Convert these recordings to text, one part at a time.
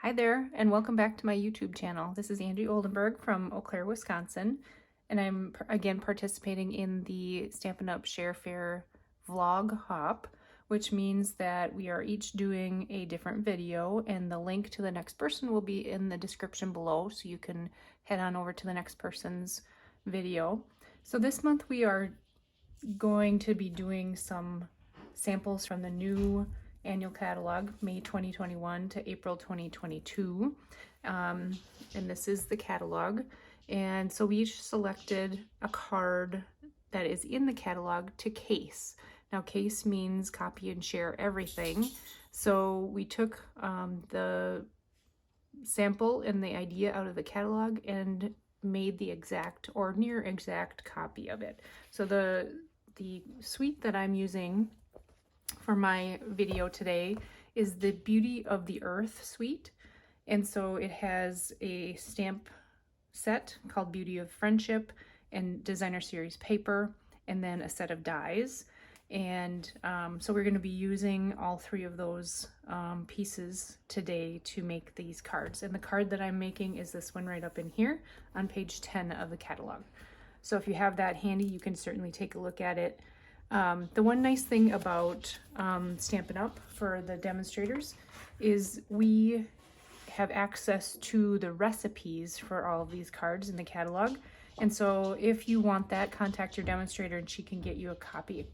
Hi there, and welcome back to my YouTube channel. This is Angie Oldenburg from Eau Claire, Wisconsin, and I'm again participating in the Stampin' Up! Share Fair vlog hop, which means that we are each doing a different video, and the link to the next person will be in the description below, so you can head on over to the next person's video. So this month we are going to be doing some samples from the new annual catalog, May 2021 to April 2022. And this is the catalog. And so we each selected a card that is in the catalog to case. Now case means copy and share everything. So we took the sample and the idea out of the catalog and made the exact or near exact copy of it. So the suite that I'm using for my video today is the Beauty of the Earth suite. And so it has a stamp set called Beauty of Friendship and designer series paper, and then a set of dies. And so we're going to be using all three of those pieces today to make these cards. And the card that I'm making is this one right up in here on page 10 of the catalog. So if you have that handy, you can certainly take a look at it. The one nice thing about Stampin' Up! For the demonstrators is we have access to the recipes for all of these cards in the catalog. And so if you want that, contact your demonstrator and she can get you a copy.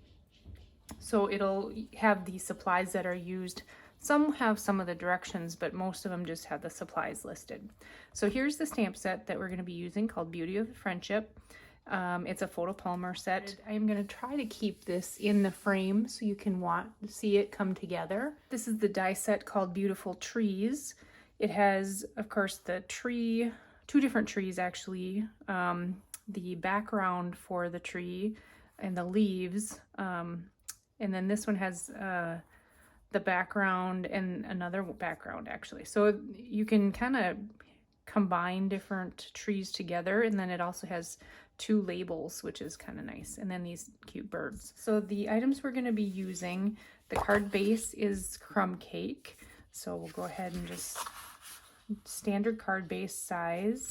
So it'll have the supplies that are used. Some have some of the directions, but most of them just have the supplies listed. So here's the stamp set that we're going to be using called Beauty of Friendship. It's a photopolymer set. I'm going to try to keep this in the frame so you can see it come together. This is the die set called Beautiful Trees. It has, of course, the tree, two different trees actually, the background for the tree and the leaves. And then this one has the background and another background actually. So you can kind of combine different trees together, and then it also has two labels, which is kind of nice, and then these cute birds. So the items we're going to be using, the card base is crumb cake, so we'll go ahead and just standard card base size,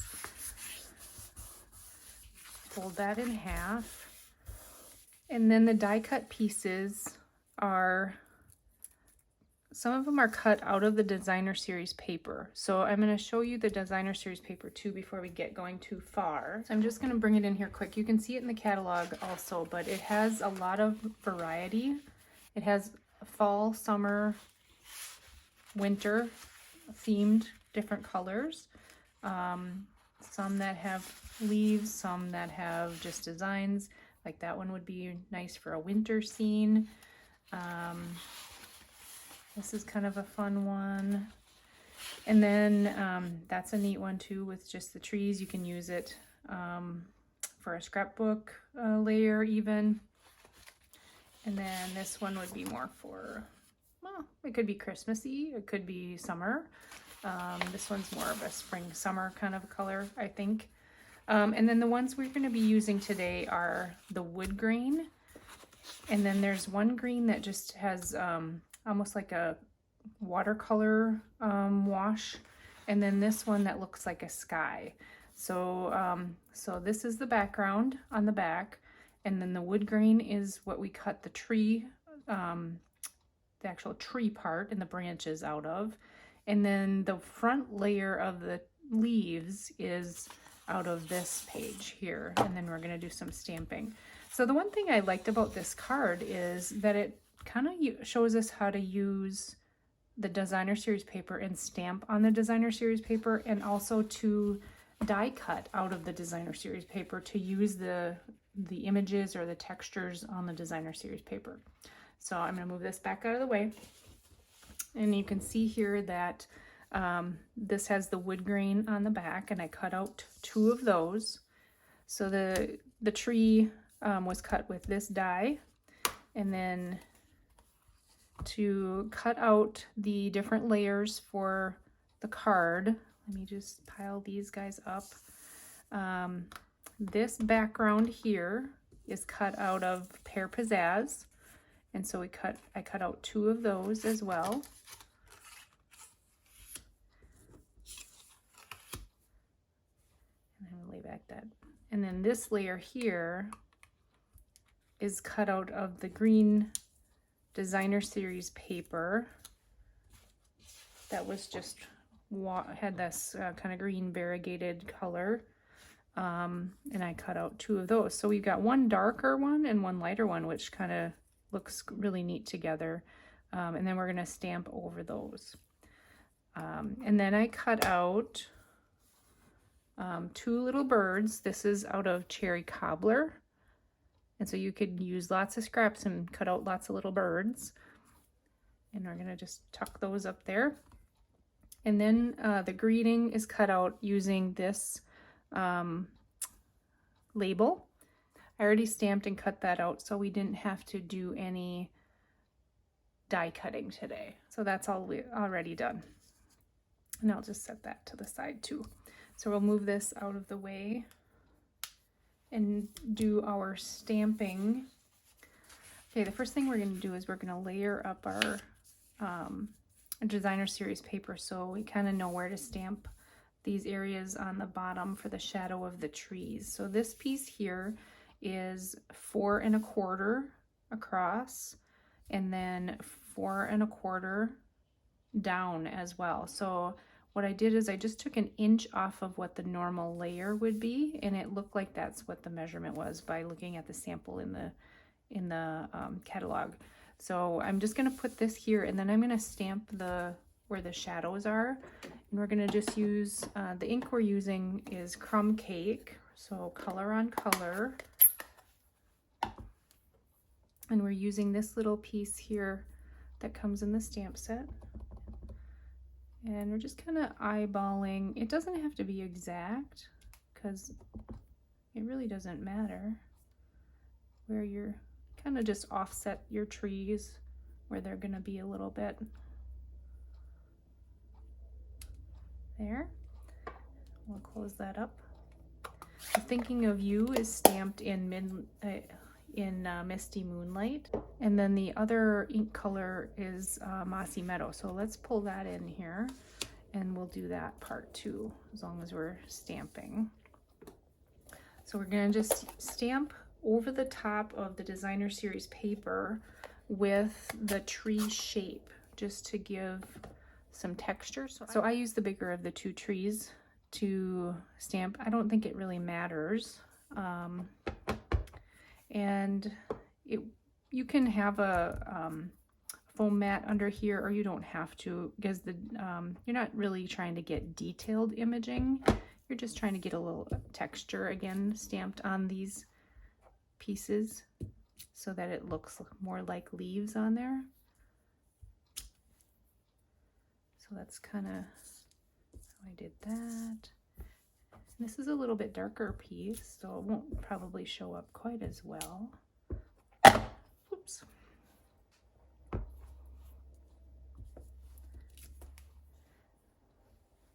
fold that in half, and then the die cut pieces are, some of them are cut out of the designer series paper. So I'm going to show you the designer series paper too before we get going too far. So I'm just going to bring it in here quick. You can see it in the catalog also, but it has a lot of variety. It has fall, summer, winter themed different colors. Some that have leaves, some that have just designs. Like that one would be nice for a winter scene. This is kind of a fun one. And then that's a neat one too with just the trees. You can use it for a scrapbook layer even. And then this one would be more for, well, it could be Christmassy, it could be summer. This one's more of a spring summer kind of a color, I think. And then the ones we're going to be using today are the wood green. And then there's one green that just has almost like a watercolor wash, and then this one that looks like a sky. So so this is the background on the back, and then the wood green is what we cut the tree, the actual tree part and the branches out of, and then the front layer of the leaves is out of this page here, and then we're going to do some stamping. So the one thing I liked about this card is that it kind of shows us how to use the designer series paper and stamp on the designer series paper, and also to die cut out of the designer series paper to use the images or the textures on the designer series paper. So I'm going to move this back out of the way, and you can see here that this has the wood grain on the back, and I cut out two of those. So the tree was cut with this die, and then to cut out the different layers for the card, let me just pile these guys up. This background here is cut out of Pear Pizzazz, and so I cut out two of those as well. And then this layer here is cut out of the green Designer Series paper that was just had this kind of green variegated color. And I cut out 2 of those. So we've got one darker one and one lighter one, which kind of looks really neat together. And then we're going to stamp over those. And then I cut out 2 little birds. This is out of Cherry Cobbler. And so you could use lots of scraps and cut out lots of little birds. And we're going to just tuck those up there. And then the greeting is cut out using this label. I already stamped and cut that out, so we didn't have to do any die cutting today. So that's all already done. And I'll just set that to the side too. So we'll move this out of the way and do our stamping. Okay, the first thing we're going to do is we're going to layer up our Designer Series paper so we kind of know where to stamp these areas on the bottom for the shadow of the trees. So this piece here is 4 1/4 across, and then 4 1/4 down as well. So what I did is I just took 1 inch off of what the normal layer would be, and it looked like that's what the measurement was by looking at the sample in the catalog. So I'm just going to put this here, and then I'm going to stamp where the shadows are, and we're going to just use the ink we're using is Crumb Cake, so color on color, and we're using this little piece here that comes in the stamp set, and we're just kind of eyeballing. It doesn't have to be exact because it really doesn't matter where you're kind of just offset your trees where they're going to be a little bit. There. We'll close that up. Thinking of You is stamped in Misty Moonlight, and then the other ink color is Mossy Meadow. So let's pull that in here, and we'll do that part too, as long as we're stamping. So we're going to just stamp over the top of the Designer Series paper with the tree shape, just to give some texture. So I use the bigger of the 2 trees to stamp. I don't think it really matters. And you can have a foam mat under here, or you don't have to, because you're not really trying to get detailed imaging. You're just trying to get a little texture, again, stamped on these pieces so that it looks more like leaves on there. So that's kind of how I did that. This is a little bit darker piece, so it won't probably show up quite as well. Oops.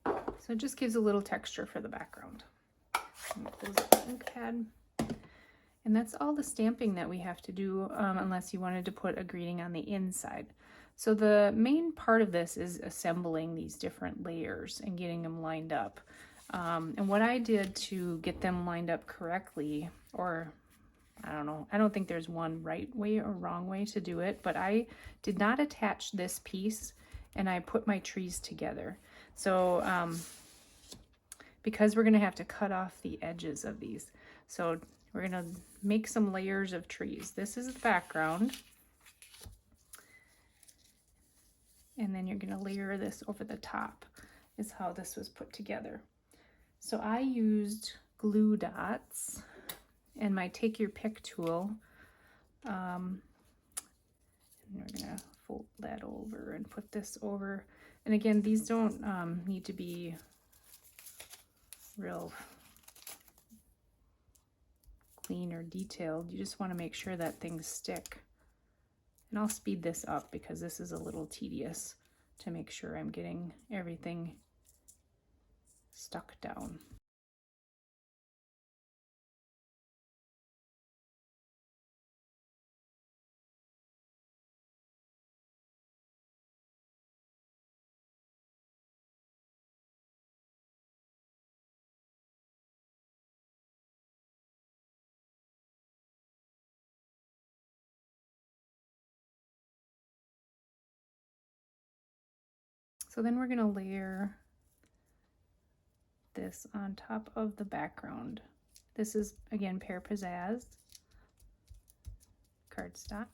So it just gives a little texture for the background. Close up the ink pad. And that's all the stamping that we have to do, unless you wanted to put a greeting on the inside. So the main part of this is assembling these different layers and getting them lined up. And what I did to get them lined up correctly, or I don't know, I don't think there's one right way or wrong way to do it, but I did not attach this piece, and I put my trees together. So because we're going to have to cut off the edges of these, so we're going to make some layers of trees. This is the background. And then you're going to layer this over the top, is how this was put together. So I used glue dots and my Take Your Pick tool. And we're going to fold that over and put this over. And again, these don't need to be real clean or detailed. You just want to make sure that things stick. And I'll speed this up because this is a little tedious to make sure I'm getting everything stuck down. So then we're going to layer this on top of the background. This is, again, Pear Pizzazz cardstock.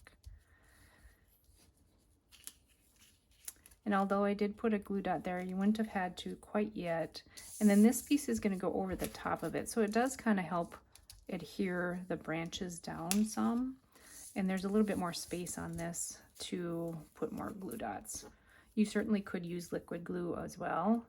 And although I did put a glue dot there, you wouldn't have had to quite yet. And then this piece is going to go over the top of it. So it does kind of help adhere the branches down some. And there's a little bit more space on this to put more glue dots. You certainly could use liquid glue as well.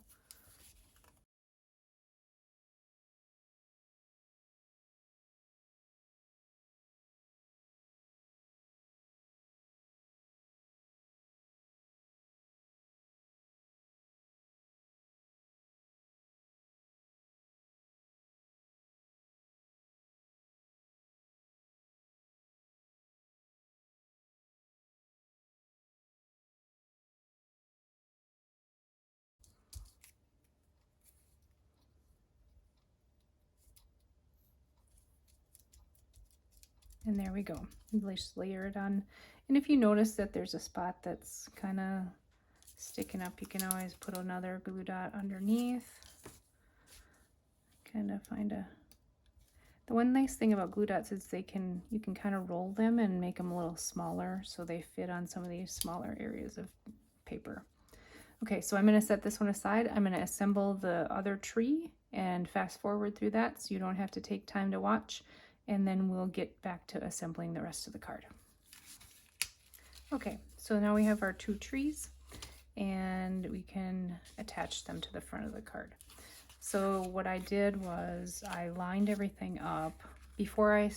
And there we go. You just layer it on. And if you notice that there's a spot that's kind of sticking up, you can always put another glue dot underneath. Kind of find a... The one nice thing about glue dots is you can kind of roll them and make them a little smaller so they fit on some of these smaller areas of paper. Okay, so I'm going to set this one aside. I'm going to assemble the other tree and fast forward through that so you don't have to take time to watch, and then we'll get back to assembling the rest of the card. Okay, so now we have our two trees and we can attach them to the front of the card. So what I did was I lined everything up. Before I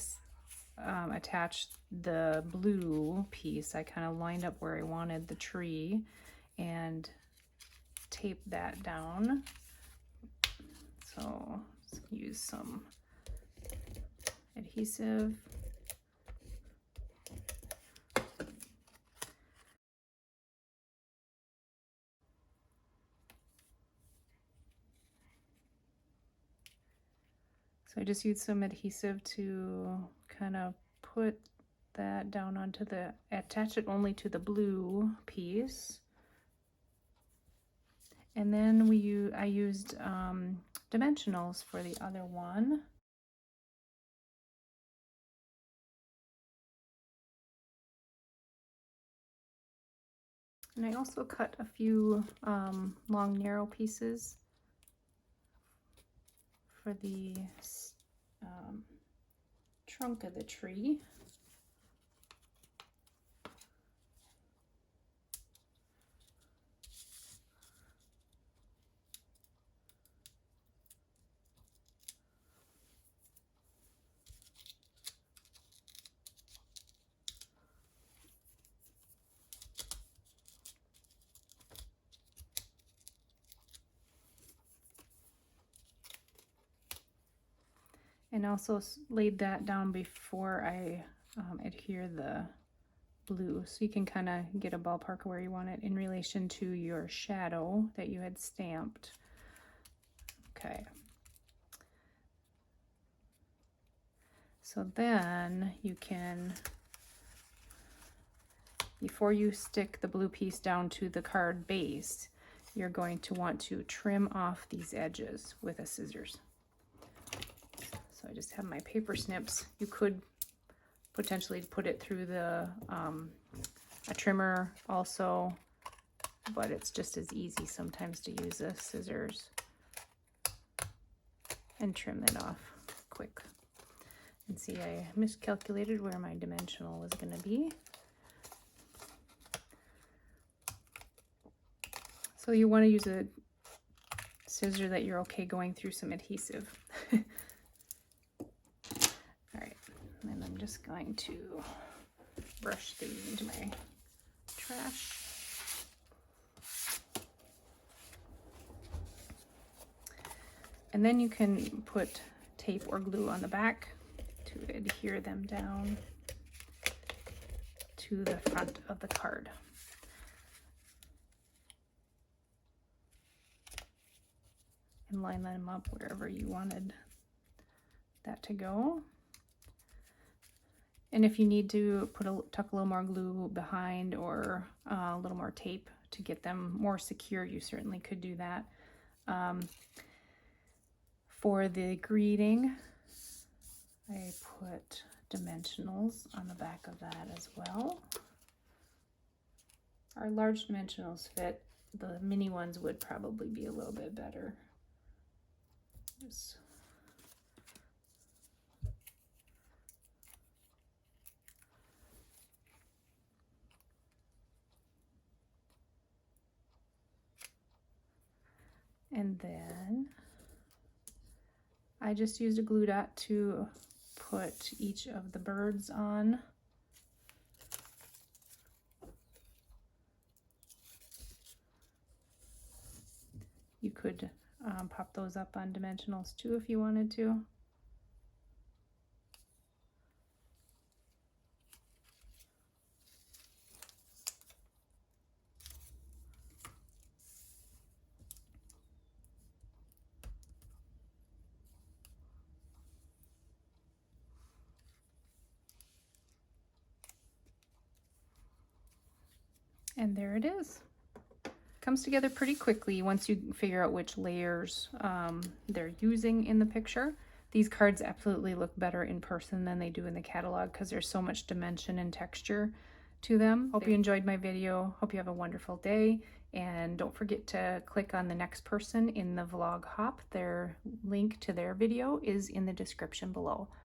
attached the blue piece, I kind of lined up where I wanted the tree and tape that down. So let's use some adhesive. So I just used some adhesive to kind of put that down onto the, attach it only to the blue piece. And then I used dimensionals for the other one. And I also cut a few long narrow pieces for the trunk of the tree. And also laid that down before I adhere the blue, so you can kind of get a ballpark where you want it in relation to your shadow that you had stamped. Okay. So then you can, before you stick the blue piece down to the card base, you're going to want to trim off these edges with a scissors. So I just have my paper snips. You could potentially put it through the a trimmer also, but it's just as easy sometimes to use the scissors and trim it off quick. And see, I miscalculated where my dimensional was going to be. So you want to use a scissor that you're okay going through some adhesive. Alright, and I'm just going to brush these into my trash. And then you can put tape or glue on the back to adhere them down to the front of the card. And line them up wherever you wanted that to go. And if you need to tuck a little more glue behind or a little more tape to get them more secure, you certainly could do that. For the greeting, I put dimensionals on the back of that as well. Our large dimensionals fit. The mini ones would probably be a little bit better. Just and then I just used a glue dot to put each of the birds on. You could pop those up on dimensionals too if you wanted to. And there it is. Comes together pretty quickly once you figure out which layers they're using in the picture. These cards absolutely look better in person than they do in the catalog because there's so much dimension and texture to them. Hope you enjoyed my video. Hope you have a wonderful day. And don't forget to click on the next person in the vlog hop. Their link to their video is in the description below.